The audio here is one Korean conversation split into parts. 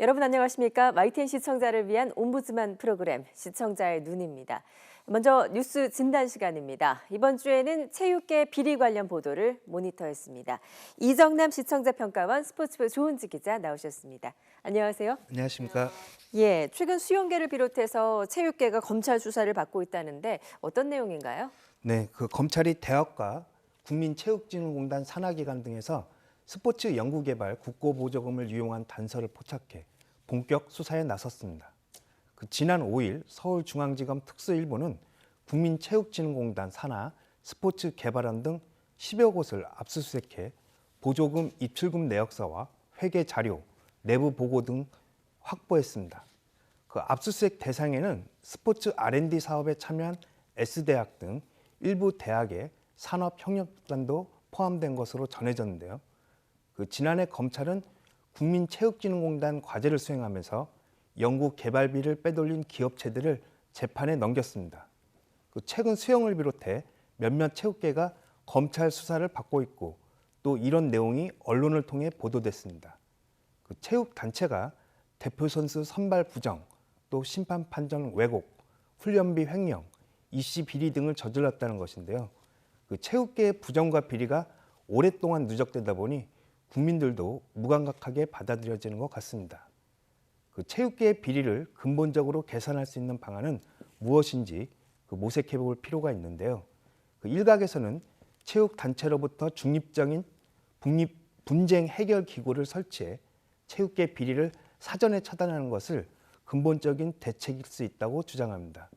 여러분 안녕하십니까? YTN 시청자를 위한 옴부즈만 프로그램 시청자의 눈입니다. 먼저 뉴스 진단 시간입니다. 이번 주에는 체육계 비리 관련 보도를 모니터했습니다. 이정남 시청자평가원 스포츠부 조은지 기자 나오셨습니다. 안녕하세요. 안녕하십니까? 예, 최근 수영계를 비롯해서 체육계가 검찰 수사를 받고 있다는데 어떤 내용인가요? 네, 검찰이 대학과 국민체육진흥공단 산하기관 등에서 스포츠 연구개발 국고보조금을 유용한 단서를 포착해 본격 수사에 나섰습니다. 지난 5일 서울중앙지검 특수일부는 국민체육진흥공단 산하 스포츠개발원 등 10여 곳을 압수수색해 보조금 입출금 내역서와 회계 자료, 내부 보고 등 확보했습니다. 압수수색 대상에는 스포츠 R&D 사업에 참여한 S대학 등 일부 대학의 산업협력단도 포함된 것으로 전해졌는데요. 지난해 검찰은 국민체육진흥공단 과제를 수행하면서 연구개발비를 빼돌린 기업체들을 재판에 넘겼습니다. 최근 수영을 비롯해 몇몇 체육계가 검찰 수사를 받고 있고 또 이런 내용이 언론을 통해 보도됐습니다. 체육단체가 대표 선수 선발 부정, 또 심판 판정 왜곡, 훈련비 횡령, 이씨 비리 등을 저질렀다는 것인데요. 체육계의 부정과 비리가 오랫동안 누적되다 보니 국민들도 무감각하게 받아들여지는 것 같습니다. 체육계의 비리를 근본적으로 개선할 수 있는 방안은 무엇인지 모색해 볼 필요가 있는데요. 일각에서는 체육단체로부터 중립적인 분쟁 해결 기구를 설치해 체육계 비리를 사전에 차단하는 것을 근본적인 대책일 수 있다고 주장합니다.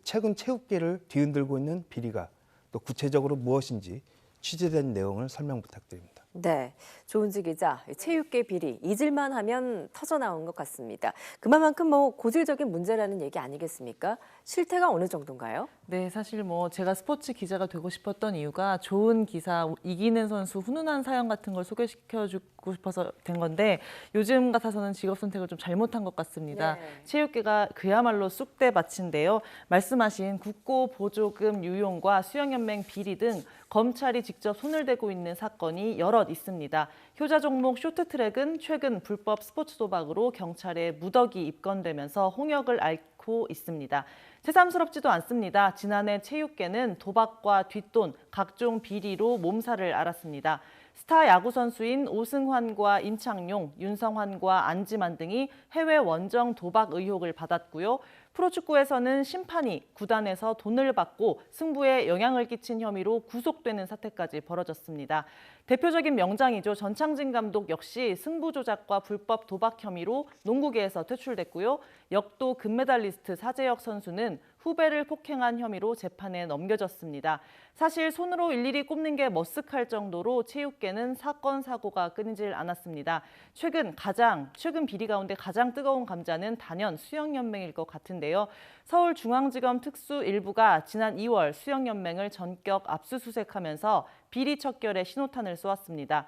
최근 체육계를 뒤흔들고 있는 비리가 또 구체적으로 무엇인지 취재된 내용을 설명 부탁드립니다. 네, 조은지 기자, 체육계 비리 잊을만 하면 터져나온 것 같습니다. 그만큼 고질적인 문제라는 얘기 아니겠습니까? 실태가 어느 정도인가요? 네, 사실 제가 스포츠 기자가 되고 싶었던 이유가 좋은 기사, 이기는 선수, 훈훈한 사연 같은 걸 소개시켜주고 싶어서 된 건데 요즘 같아서는 직업 선택을 좀 잘못한 것 같습니다. 네. 체육계가 그야말로 쑥대밭인데요. 말씀하신 국고 보조금 유용과 수영연맹 비리 등 검찰이 직접 손을 대고 있는 사건이 여럿 있습니다. 효자 종목 쇼트트랙은 최근 불법 스포츠 도박으로 경찰에 무더기 입건되면서 홍역을 앓고 있습니다. 새삼스럽지도 않습니다. 지난해 체육계는 도박과 뒷돈, 각종 비리로 몸살을 앓았습니다. 스타 야구 선수인 오승환과 임창용, 윤성환과 안지만 등이 해외 원정 도박 의혹을 받았고요. 프로축구에서는 심판이 구단에서 돈을 받고 승부에 영향을 끼친 혐의로 구속되는 사태까지 벌어졌습니다. 대표적인 명장이죠. 전창진 감독 역시 승부 조작과 불법 도박 혐의로 농구계에서 퇴출됐고요. 역도 금메달리스트 사재혁 선수는 후배를 폭행한 혐의로 재판에 넘겨졌습니다. 사실 손으로 일일이 꼽는 게 머쓱할 정도로 체육계는 사건, 사고가 끊이질 않았습니다. 최근 비리 가운데 가장 뜨거운 감자는 단연 수영연맹일 것 같은데요. 서울중앙지검 특수일부가 지난 2월 수영연맹을 전격 압수수색하면서 비리 척결에 신호탄을 쏘았습니다.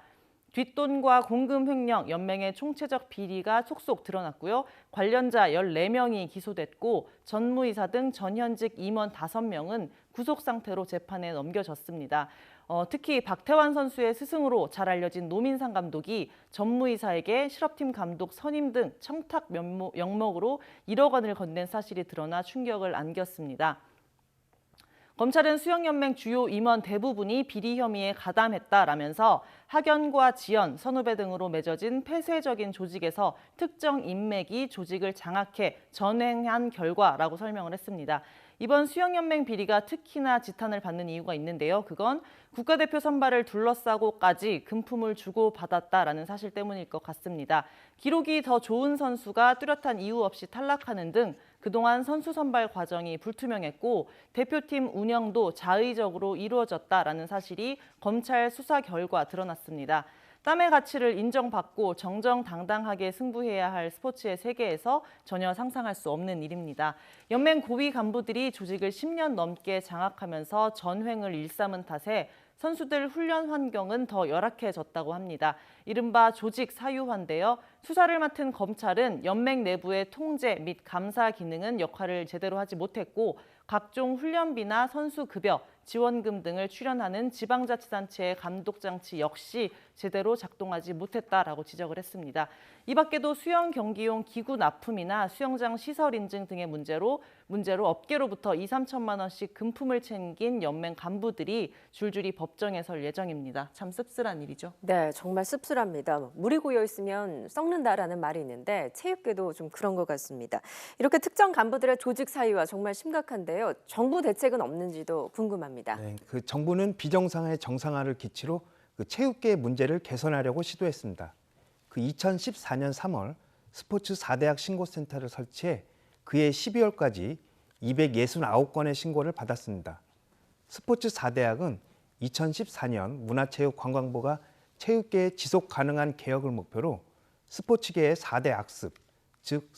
뒷돈과 공금 횡령, 연맹의 총체적 비리가 속속 드러났고요. 관련자 14명이 기소됐고 전무이사 등 전현직 임원 5명은 구속 상태로 재판에 넘겨졌습니다. 특히 박태환 선수의 스승으로 잘 알려진 노민상 감독이 전무이사에게 실업팀 감독 선임 등 청탁 명목으로 1억 원을 건넨 사실이 드러나 충격을 안겼습니다. 검찰은 수영연맹 주요 임원 대부분이 비리 혐의에 가담했다라면서 학연과 지연, 선후배 등으로 맺어진 폐쇄적인 조직에서 특정 인맥이 조직을 장악해 전횡한 결과라고 설명을 했습니다. 이번 수영연맹 비리가 특히나 지탄을 받는 이유가 있는데요. 그건 국가대표 선발을 둘러싸고까지 금품을 주고받았다라는 사실 때문일 것 같습니다. 기록이 더 좋은 선수가 뚜렷한 이유 없이 탈락하는 등 그동안 선수 선발 과정이 불투명했고 대표팀 운영도 자의적으로 이루어졌다라는 사실이 검찰 수사 결과 드러났습니다. 땀의 가치를 인정받고 정정당당하게 승부해야 할 스포츠의 세계에서 전혀 상상할 수 없는 일입니다. 연맹 고위 간부들이 조직을 10년 넘게 장악하면서 전횡을 일삼은 탓에 선수들 훈련 환경은 더 열악해졌다고 합니다. 이른바 조직 사유화인데요. 수사를 맡은 검찰은 연맹 내부의 통제 및 감사 기능은 역할을 제대로 하지 못했고 각종 훈련비나 선수 급여, 지원금 등을 출연하는 지방자치단체의 감독 장치 역시 제대로 작동하지 못했다라고 지적을 했습니다. 이 밖에도 수영 경기용 기구 납품이나 수영장 시설 인증 등의 문제로 업계로부터 2, 3천만 원씩 금품을 챙긴 연맹 간부들이 줄줄이 법정에 설 예정입니다. 참 씁쓸한 일이죠. 네, 정말 씁쓸합니다. 물이 고여 있으면 썩는다라는 말이 있는데 체육계도 좀 그런 것 같습니다. 이렇게 특정 간부들의 조직 사유와 정말 심각한데요. 정부 대책은 없는지도 궁금합니다. 네, 그 정부는 비정상의 정상화를 기치로 그 체육계의 문제를 개선하려고 시도했습니다. 그 2014년 3월 스포츠 4대학 신고센터를 설치해 그해 12월까지 269건의 신고를 받았습니다. 스포츠 4대학은 2014년 문화체육관광부가 체육계의 지속 가능한 개혁을 목표로 스포츠계의 4대 악습, 즉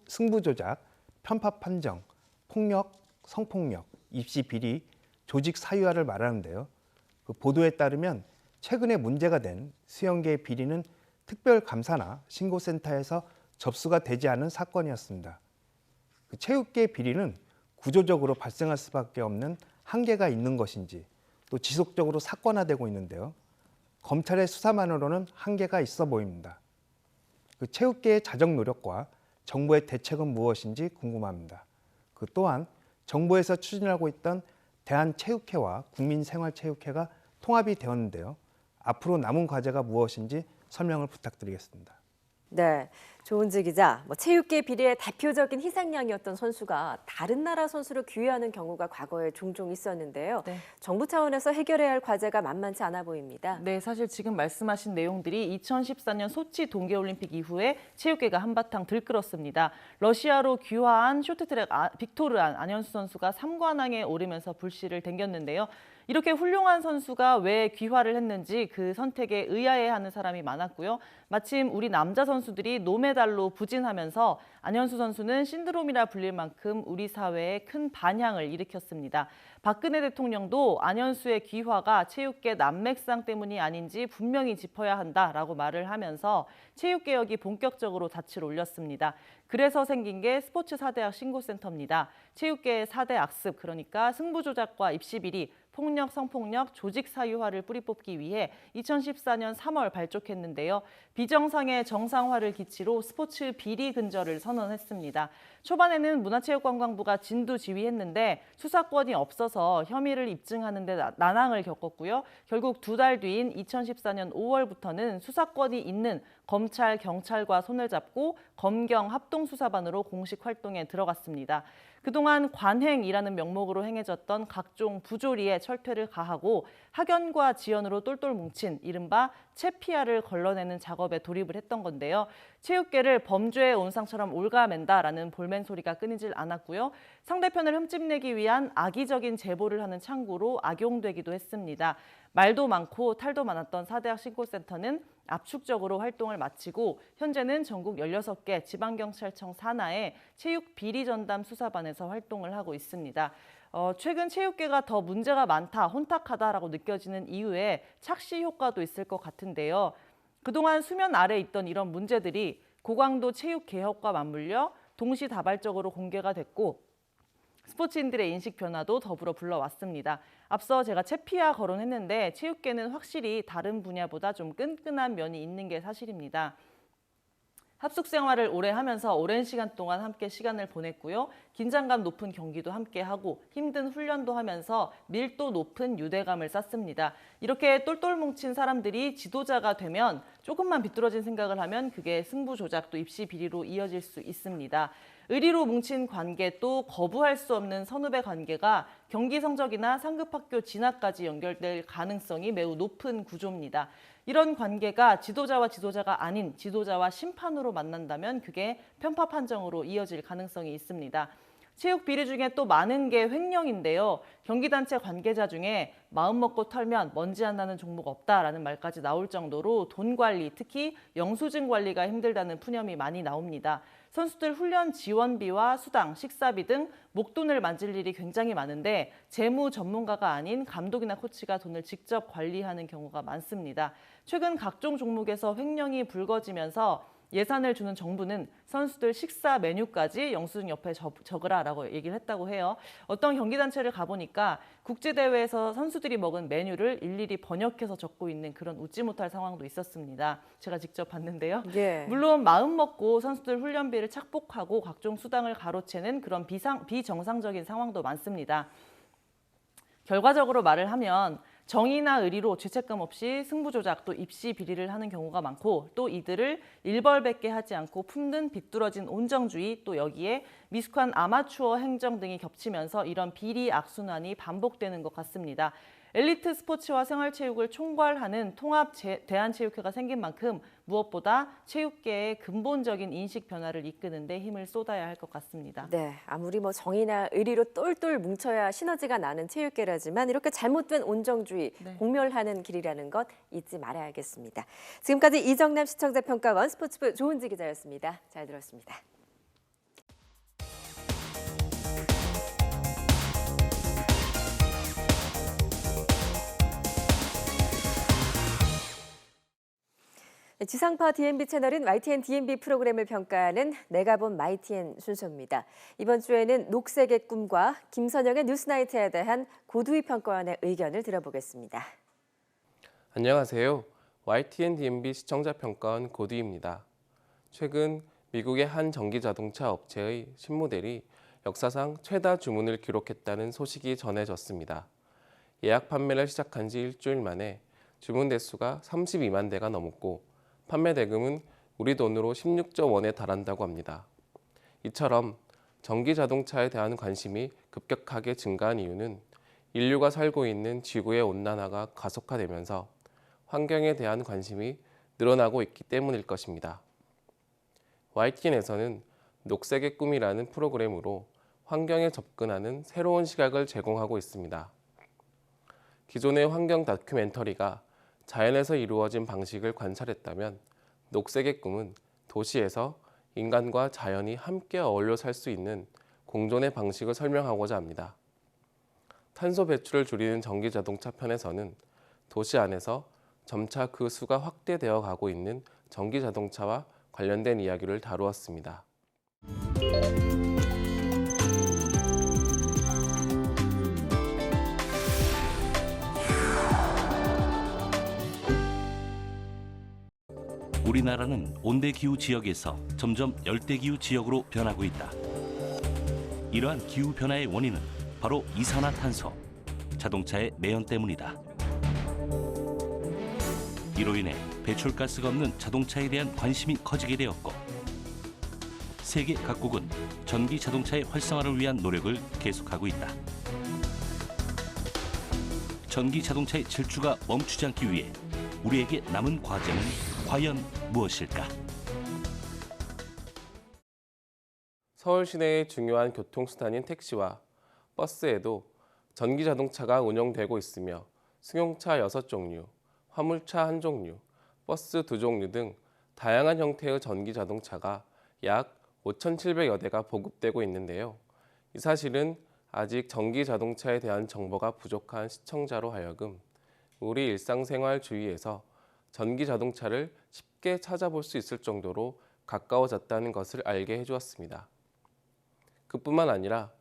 승부조작, 편파 판정, 폭력, 성폭력, 입시 비리, 조직 사유화를 말하는데요. 그 보도에 따르면 최근에 문제가 된 수영계의 비리는 특별감사나 신고센터에서 접수가 되지 않은 사건이었습니다. 그 체육계의 비리는 구조적으로 발생할 수밖에 없는 한계가 있는 것인지 또 지속적으로 사건화되고 있는데요. 검찰의 수사만으로는 한계가 있어 보입니다. 그 체육계의 자정 노력과 정부의 대책은 무엇인지 궁금합니다. 그 또한 정부에서 추진하고 있던 대한체육회와 국민생활체육회가 통합이 되었는데요. 앞으로 남은 과제가 무엇인지 설명을 부탁드리겠습니다. 네, 조은지 기자, 체육계 비리의 대표적인 희생양이었던 선수가 다른 나라 선수를 귀회하는 경우가 과거에 종종 있었는데요. 네. 정부 차원에서 해결해야 할 과제가 만만치 않아 보입니다. 네, 사실 지금 말씀하신 내용들이 2014년 소치 동계올림픽 이후에 체육계가 한바탕 들끓었습니다. 러시아로 귀화한 쇼트트랙 빅토르 안현수 선수가 3관왕에 오르면서 불씨를 댕겼는데요. 이렇게 훌륭한 선수가 왜 귀화를 했는지 그 선택에 의아해하는 사람이 많았고요. 마침 우리 남자 선수들이 노메달로 부진하면서 안현수 선수는 신드롬이라 불릴 만큼 우리 사회에 큰 반향을 일으켰습니다. 박근혜 대통령도 안현수의 귀화가 체육계 난맥상 때문이 아닌지 분명히 짚어야 한다라고 말을 하면서 체육개혁이 본격적으로 닻을 올렸습니다. 그래서 생긴 게 스포츠 4대학 신고센터입니다. 체육계의 4대 악습, 그러니까 승부조작과 입시비리, 폭력, 성폭력, 조직 사유화를 뿌리뽑기 위해 2014년 3월 발족했는데요. 비정상의 정상화를 기치로 스포츠 비리 근절을 선언했습니다. 초반에는 문화체육관광부가 진두지휘했는데 수사권이 없어서 혐의를 입증하는 데 난항을 겪었고요. 결국 2달 뒤인 2014년 5월부터는 수사권이 있는 검찰, 경찰과 손을 잡고 검경 합동수사반으로 공식 활동에 들어갔습니다. 그동안 관행이라는 명목으로 행해졌던 각종 부조리에 철퇴를 가하고 학연과 지연으로 똘똘 뭉친 이른바 체피아를 걸러내는 작업에 돌입을 했던 건데요. 체육계를 범죄의 온상처럼 옭아맨다라는 볼멘 소리가 끊이질 않았고요. 상대편을 흠집내기 위한 악의적인 제보를 하는 창구로 악용되기도 했습니다. 말도 많고 탈도 많았던 4대학 신고센터는 압축적으로 활동을 마치고 현재는 전국 16개 지방경찰청 산하의 체육비리전담 수사반에서 활동을 하고 있습니다. 최근 체육계가 더 문제가 많다, 혼탁하다라고 느껴지는 이유에 착시 효과도 있을 것 같은데요. 그동안 수면 아래 있던 이런 문제들이 고강도 체육 개혁과 맞물려 동시다발적으로 공개가 됐고 스포츠인들의 인식 변화도 더불어 불러왔습니다. 앞서 제가 체피아 거론했는데 체육계는 확실히 다른 분야보다 좀 끈끈한 면이 있는 게 사실입니다. 합숙 생활을 오래 하면서 오랜 시간 동안 함께 시간을 보냈고요. 긴장감 높은 경기도 함께 하고 힘든 훈련도 하면서 밀도 높은 유대감을 쌓습니다. 이렇게 똘똘 뭉친 사람들이 지도자가 되면 조금만 비뚤어진 생각을 하면 그게 승부 조작도 입시 비리로 이어질 수 있습니다. 의리로 뭉친 관계 또 거부할 수 없는 선후배 관계가 경기 성적이나 상급 학교 진학까지 연결될 가능성이 매우 높은 구조입니다. 이런 관계가 지도자와 지도자가 아닌 지도자와 심판으로 만난다면 그게 편파 판정으로 이어질 가능성이 있습니다. 체육 비리 중에 또 많은 게 횡령인데요. 경기단체 관계자 중에 마음 먹고 털면 먼지 안 나는 종목 없다라는 말까지 나올 정도로 돈 관리, 특히 영수증 관리가 힘들다는 푸념이 많이 나옵니다. 선수들 훈련 지원비와 수당, 식사비 등 목돈을 만질 일이 굉장히 많은데 재무 전문가가 아닌 감독이나 코치가 돈을 직접 관리하는 경우가 많습니다. 최근 각종 종목에서 횡령이 불거지면서 예산을 주는 정부는 선수들 식사 메뉴까지 영수증 옆에 적으라라고 얘기를 했다고 해요. 어떤 경기단체를 가보니까 국제대회에서 선수들이 먹은 메뉴를 일일이 번역해서 적고 있는 그런 웃지 못할 상황도 있었습니다. 제가 직접 봤는데요. 예. 물론 마음 먹고 선수들 훈련비를 착복하고 각종 수당을 가로채는 그런 비정상적인 상황도 많습니다. 결과적으로 말을 하면 정의나 의리로 죄책감 없이 승부 조작 또 입시 비리를 하는 경우가 많고 또 이들을 일벌백계 하지 않고 품는 비뚤어진 온정주의 또 여기에 미숙한 아마추어 행정 등이 겹치면서 이런 비리 악순환이 반복되는 것 같습니다. 엘리트 스포츠와 생활체육을 총괄하는 통합 대한체육회가 생긴 만큼 무엇보다 체육계의 근본적인 인식 변화를 이끄는 데 힘을 쏟아야 할 것 같습니다. 네, 아무리 뭐 정의나 의리로 똘똘 뭉쳐야 시너지가 나는 체육계라지만 이렇게 잘못된 온정주의, 공멸하는 길이라는 것 잊지 말아야겠습니다. 지금까지 이정남 시청자평가원 스포츠부 조은지 기자였습니다. 잘 들었습니다. 지상파 DMB 채널인 YTN DMB 프로그램을 평가하는 내가 본 YTN 순서입니다. 이번 주에는 녹색의 꿈과 김선영의 뉴스나이트에 대한 고두희 평가원의 의견을 들어보겠습니다. 안녕하세요. YTN DMB 시청자평가원 고두희입니다. 최근 미국의 한 전기자동차 업체의 신모델이 역사상 최다 주문을 기록했다는 소식이 전해졌습니다. 예약 판매를 시작한 지 일주일 만에 주문 대수가 32만 대가 넘었고 판매 대금은 우리 돈으로 16조 원에 달한다고 합니다. 이처럼 전기 자동차에 대한 관심이 급격하게 증가한 이유는 인류가 살고 있는 지구의 온난화가 가속화되면서 환경에 대한 관심이 늘어나고 있기 때문일 것입니다. YTN에서는 녹색의 꿈이라는 프로그램으로 환경에 접근하는 새로운 시각을 제공하고 있습니다. 기존의 환경 다큐멘터리가 자연에서 이루어진 방식을 관찰했다면 녹색의 꿈은 도시에서 인간과 자연이 함께 어울려 살 수 있는 공존의 방식을 설명하고자 합니다. 탄소 배출을 줄이는 전기자동차 편에서는 도시 안에서 점차 그 수가 확대되어 가고 있는 전기자동차와 관련된 이야기를 다루었습니다. 우리나라는 온대기후 지역에서 점점 열대기후 지역으로 변하고 있다. 이러한 기후변화의 원인은 바로 이산화탄소, 자동차의 매연 때문이다. 이로 인해 배출가스가 없는 자동차에 대한 관심이 커지게 되었고 세계 각국은 전기 자동차의 활성화를 위한 노력을 계속하고 있다. 전기 자동차의 질주가 멈추지 않기 위해 우리에게 남은 과제는 과연 무엇일까? 서울 시내의 중요한 교통수단인 택시와 버스에도 전기자동차가 운영되고 있으며 승용차 6종류, 화물차 1종류, 버스 2종류 등 다양한 형태의 전기자동차가 약 5,700여 대가 보급되고 있는데요. 이 사실은 아직 전기자동차에 대한 정보가 부족한 시청자로 하여금 우리 일상생활 주위에서 전기자동차를 쉽게 찾아볼 수 있을 정도로 가까워졌다는 것을 알게 해주었습니다. 그뿐만 아니라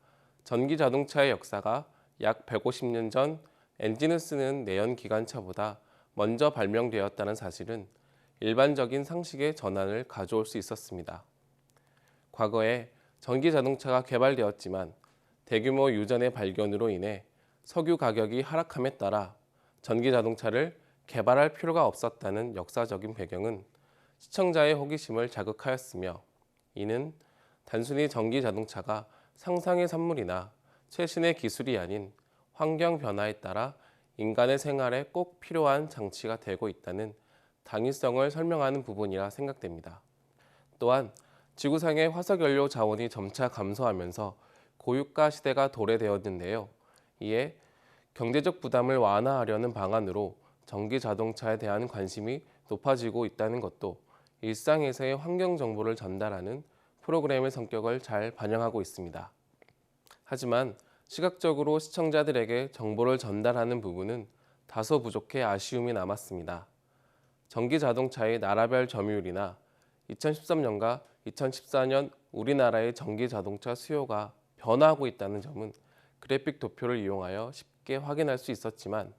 전기자동차의 역사가 약 150년 전 엔진을 쓰는 내연기관차보다 먼저 발명되었다는 사실은 일반적인 상식의 전환을 가져올 수 있었습니다. 과거에 전기자동차가 개발되었지만 대규모 유전의 발견으로 인해 석유 가격이 하락함에 따라 전기자동차를 개발할 필요가 없었다는 역사적인 배경은 시청자의 호기심을 자극하였으며 이는 단순히 전기자동차가 상상의 산물이나 최신의 기술이 아닌 환경 변화에 따라 인간의 생활에 꼭 필요한 장치가 되고 있다는 당위성을 설명하는 부분이라 생각됩니다. 또한 지구상의 화석연료 자원이 점차 감소하면서 고유가 시대가 도래되었는데요. 이에 경제적 부담을 완화하려는 방안으로 전기자동차에 대한 관심이 높아지고 있다는 것도 일상에서의 환경 정보를 전달하는 프로그램의 성격을 잘 반영하고 있습니다. 하지만 시각적으로 시청자들에게 정보를 전달하는 부분은 다소 부족해 아쉬움이 남았습니다. 전기자동차의 나라별 점유율이나 2013년과 2014년 우리나라의 전기 자동차 수요가 변화하고 있다는 점은 그래픽 도표를 이용하여 쉽게 확인할 수 있었지만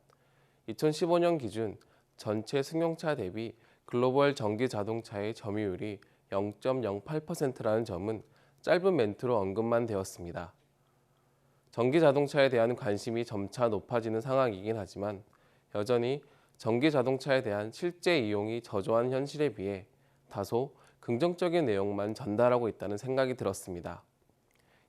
2015년 기준 전체 승용차 대비 글로벌 전기 자동차의 점유율이 0.08%라는 점은 짧은 멘트로 언급만 되었습니다. 전기 자동차에 대한 관심이 점차 높아지는 상황이긴 하지만 여전히 전기 자동차에 대한 실제 이용이 저조한 현실에 비해 다소 긍정적인 내용만 전달하고 있다는 생각이 들었습니다.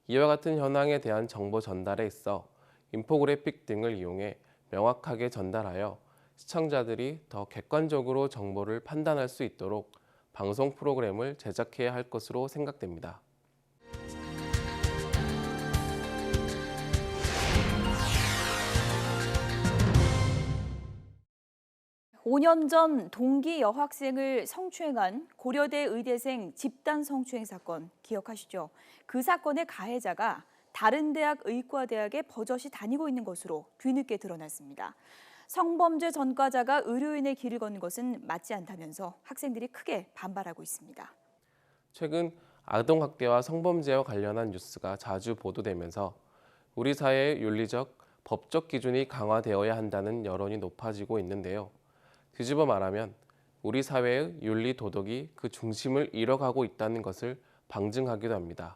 이와 같은 현황에 대한 정보 전달에 있어 인포그래픽 등을 이용해 명확하게 전달하여 시청자들이 더 객관적으로 정보를 판단할 수 있도록 방송 프로그램을 제작해야 할 것으로 생각됩니다. 오 년 전 동기 여학생을 성추행한 고려대 의대생 집단 성추행 사건 기억하시죠? 그 사건의 가해자가 다른 대학 의과대학에 버젓이 다니고 있는 것으로 뒤늦게 드러났습니다. 성범죄 전과자가 의료인의 길을 걷는 것은 맞지 않다면서 학생들이 크게 반발하고 있습니다. 최근 아동학대와 성범죄와 관련한 뉴스가 자주 보도되면서 우리 사회의 윤리적, 법적 기준이 강화되어야 한다는 여론이 높아지고 있는데요. 뒤집어 말하면 우리 사회의 윤리 도덕이 그 중심을 잃어가고 있다는 것을 방증하기도 합니다.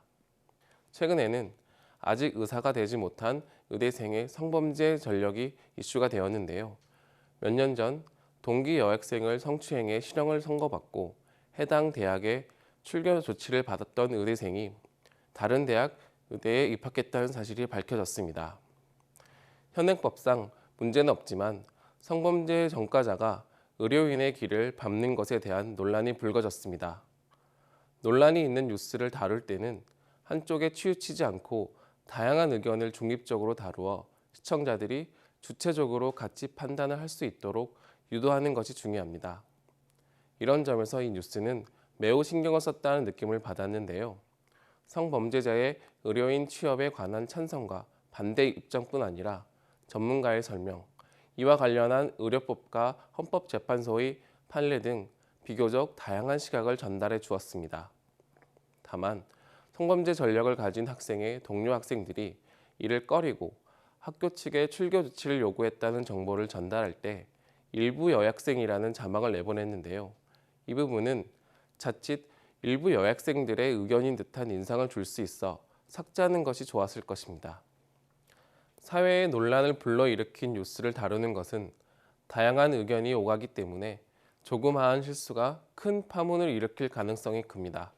최근에는 아직 의사가 되지 못한 의대생의 성범죄 전력이 이슈가 되었는데요. 몇 년 전 동기 여학생을 성추행해 실형을 선고받고 해당 대학에 출교 조치를 받았던 의대생이 다른 대학 의대에 입학했다는 사실이 밝혀졌습니다. 현행법상 문제는 없지만 성범죄 전과자가 의료인의 길을 밟는 것에 대한 논란이 불거졌습니다. 논란이 있는 뉴스를 다룰 때는 한쪽에 치우치지 않고 다양한 의견을 중립적으로 다루어 시청자들이 주체적으로 같이 판단을 할 수 있도록 유도하는 것이 중요합니다. 이런 점에서 이 뉴스는 매우 신경을 썼다는 느낌을 받았는데요. 성범죄자의 의료인 취업에 관한 찬성과 반대 입장뿐 아니라 전문가의 설명, 이와 관련한 의료법과 헌법재판소의 판례 등 비교적 다양한 시각을 전달해 주었습니다. 다만 성범죄 전력을 가진 학생의 동료 학생들이 이를 꺼리고 학교 측에 출교 조치를 요구했다는 정보를 전달할 때 일부 여학생이라는 자막을 내보냈는데요. 이 부분은 자칫 일부 여학생들의 의견인 듯한 인상을 줄 수 있어 삭제하는 것이 좋았을 것입니다. 사회의 논란을 불러일으킨 뉴스를 다루는 것은 다양한 의견이 오가기 때문에 조그마한 실수가 큰 파문을 일으킬 가능성이 큽니다.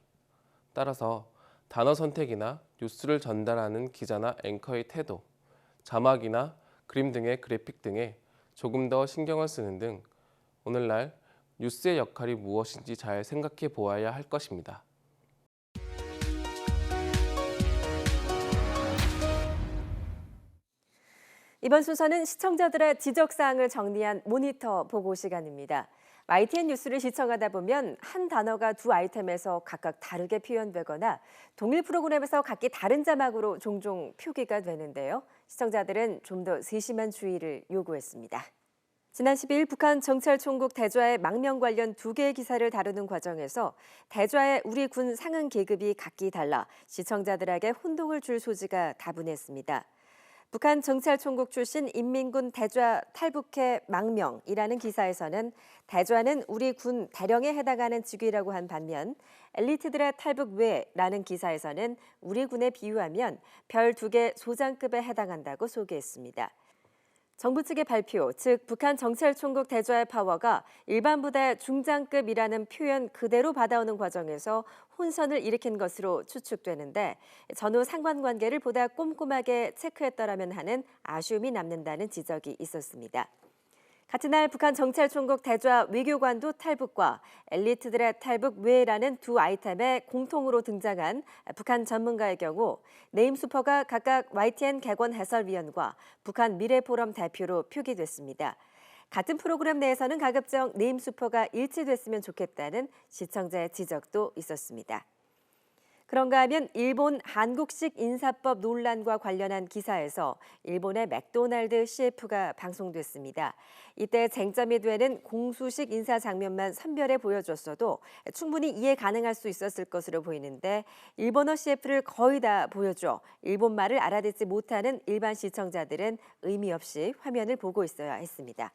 따라서 단어 선택이나 뉴스를 전달하는 기자나 앵커의 태도, 자막이나 그림 등의 그래픽 등에 조금 더 신경을 쓰는 등 오늘날 뉴스의 역할이 무엇인지 잘 생각해 보아야 할 것입니다. 이번 순서는 시청자들의 지적사항을 정리한 모니터 보고 시간입니다. YTN 뉴스를 시청하다 보면 한 단어가 두 아이템에서 각각 다르게 표현되거나 동일 프로그램에서 각기 다른 자막으로 종종 표기가 되는데요. 시청자들은 좀 더 세심한 주의를 요구했습니다. 지난 10일 북한 정찰총국 대좌의 망명 관련 2개의 기사를 다루는 과정에서 대좌의 우리 군 상응 계급이 각기 달라 시청자들에게 혼동을 줄 소지가 다분했습니다. 북한 정찰총국 출신 인민군 대좌 탈북해 망명이라는 기사에서는 대좌는 우리 군 대령에 해당하는 직위라고 한 반면 엘리트들의 탈북 외라는 기사에서는 우리 군에 비유하면 별 2개 소장급에 해당한다고 소개했습니다. 정부 측의 발표, 즉 북한 정찰총국 대좌의 파워가 일반 부대 중장급이라는 표현 그대로 받아오는 과정에서 혼선을 일으킨 것으로 추측되는데 전후 상관관계를 보다 꼼꼼하게 체크했더라면 하는 아쉬움이 남는다는 지적이 있었습니다. 같은 날 북한 정찰총국 대좌 외교관도 탈북과 엘리트들의 탈북 외라는 두 아이템에 공통으로 등장한 북한 전문가의 경우 네임수퍼가 각각 YTN 객원 해설위원과 북한 미래포럼 대표로 표기됐습니다. 같은 프로그램 내에서는 가급적 네임수퍼가 일치됐으면 좋겠다는 시청자의 지적도 있었습니다. 그런가 하면 일본 한국식 인사법 논란과 관련한 기사에서 일본의 맥도날드 CF가 방송됐습니다. 이때 쟁점이 되는 공수식 인사 장면만 선별해 보여줬어도 충분히 이해 가능할 수 있었을 것으로 보이는데 일본어 CF를 거의 다 보여줘 일본말을 알아듣지 못하는 일반 시청자들은 의미 없이 화면을 보고 있어야 했습니다.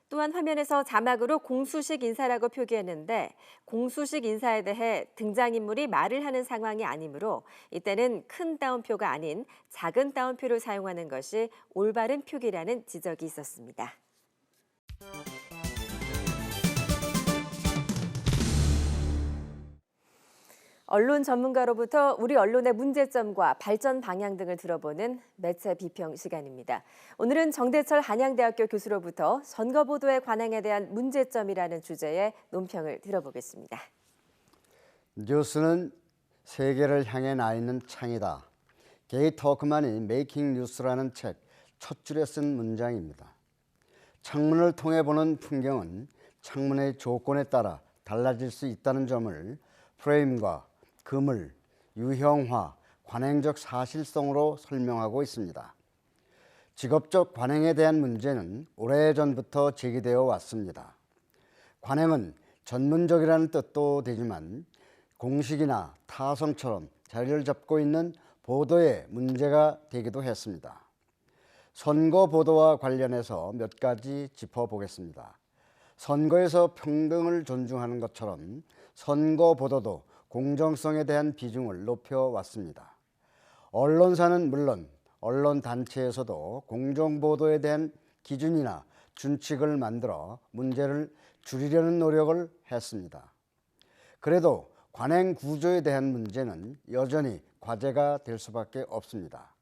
또한 화면에서 자막으로 공수식 인사라고 표기했는데 공수식 인사에 대해 등장인물이 말을 하는 상황이 아니므로 이때는 큰 따옴표가 아닌 작은 따옴표를 사용하는 것이 올바른 표기라는 지적이 있었습니다. 언론 전문가로부터 우리 언론의 문제점과 발전 방향 등을 들어보는 매체 비평 시간입니다. 오늘은 정대철 한양대학교 교수로부터 선거보도의 관행에 대한 문제점이라는 주제의 논평을 들어보겠습니다. 뉴스는 세계를 향해 나 있는 창이다. 게이 터크만이 메이킹 뉴스라는 책 첫 줄에 쓴 문장입니다. 창문을 통해 보는 풍경은 창문의 조건에 따라 달라질 수 있다는 점을 프레임과 그물, 유형화, 관행적 사실성으로 설명하고 있습니다. 직업적 관행에 대한 문제는 오래전부터 제기되어 왔습니다. 관행은 전문적이라는 뜻도 되지만 공식이나 타성처럼 자리를 잡고 있는 보도에 문제가 되기도 했습니다. 선거 보도와 관련해서 몇 가지 짚어보겠습니다. 선거에서 평등을 존중하는 것처럼 선거 보도도 공정성에 대한 비중을 높여왔습니다. 언론사는 물론 언론 단체에서도 공정보도에 대한 기준이나 준칙을 만들어 문제를 줄이려는 노력을 했습니다. 그래도 관행 구조에 대한 문제는 여전히 과제가 될 수밖에 없습니다.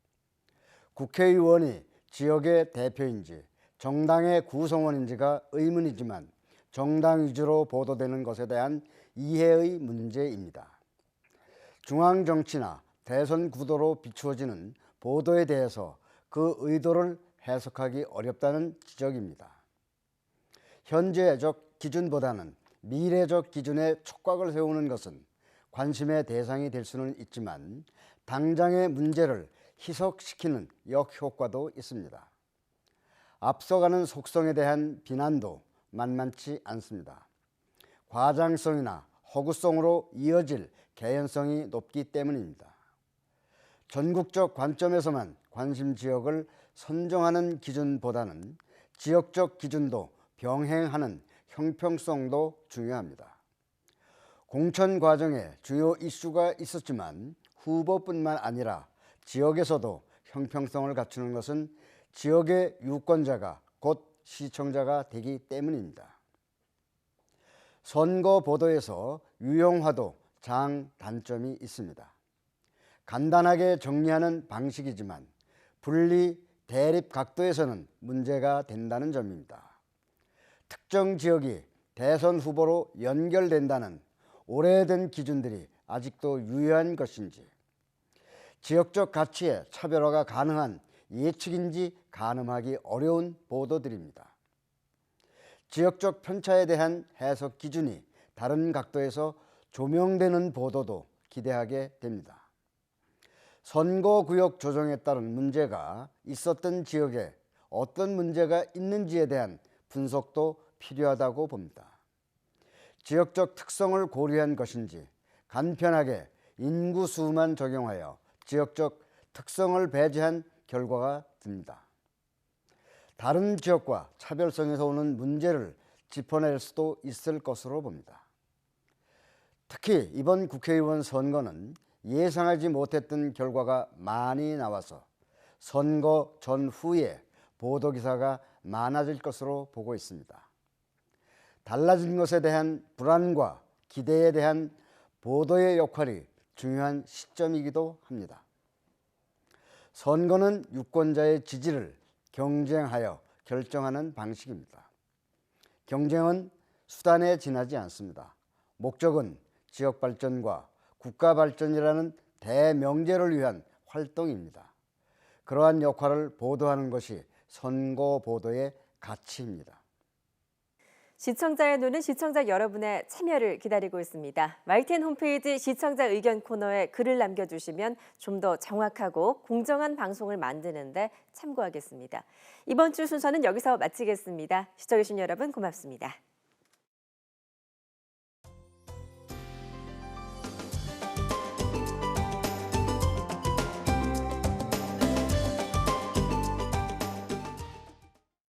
국회의원이 지역의 대표인지 정당의 구성원인지가 의문이지만 정당 위주로 보도되는 것에 대한 이해의 문제입니다. 중앙정치나 대선 구도로 비추어지는 보도에 대해서 그 의도를 해석하기 어렵다는 지적입니다. 현재적 기준보다는 미래적 기준에 촉각을 세우는 것은 관심의 대상이 될 수는 있지만 당장의 문제를 희석시키는 역효과도 있습니다. 앞서가는 속성에 대한 비난도 만만치 않습니다. 과장성이나 허구성으로 이어질 개연성이 높기 때문입니다. 전국적 관점에서만 관심 지역을 선정하는 기준보다는 지역적 기준도 병행하는 형평성도 중요합니다. 공천 과정에 주요 이슈가 있었지만 후보뿐만 아니라 지역에서도 형평성을 갖추는 것은 지역의 유권자가 곧 시청자가 되기 때문입니다. 선거 보도에서 유형화도 장단점이 있습니다. 간단하게 정리하는 방식이지만 분리 대립 각도에서는 문제가 된다는 점입니다. 특정 지역이 대선 후보로 연결된다는 오래된 기준들이 아직도 유효한 것인지, 지역적 가치의 차별화가 가능한 예측인지 가늠하기 어려운 보도들입니다. 지역적 편차에 대한 해석 기준이 다른 각도에서 조명되는 보도도 기대하게 됩니다. 선거구역 조정에 따른 문제가 있었던 지역에 어떤 문제가 있는지에 대한 분석도 필요하다고 봅니다. 지역적 특성을 고려한 것인지 간편하게 인구수만 적용하여 지역적 특성을 배제한 결과가 듭니다. 다른 지역과 차별성에서 오는 문제를 짚어낼 수도 있을 것으로 봅니다. 특히 이번 국회의원 선거는 예상하지 못했던 결과가 많이 나와서 선거 전후에 보도기사가 많아질 것으로 보고 있습니다. 달라진 것에 대한 불안과 기대에 대한 보도의 역할이 중요한 시점이기도 합니다. 선거는 유권자의 지지를 경쟁하여 결정하는 방식입니다. 경쟁은 수단에 지나지 않습니다. 목적은 지역 발전과 국가 발전이라는 대명제를 위한 활동입니다. 그러한 역할을 보도하는 것이 선거 보도의 가치입니다. 시청자의 눈은 시청자 여러분의 참여를 기다리고 있습니다. YTN 홈페이지 시청자 의견 코너에 글을 남겨주시면 좀 더 정확하고 공정한 방송을 만드는 데 참고하겠습니다. 이번 주 순서는 여기서 마치겠습니다. 시청해주신 여러분 고맙습니다.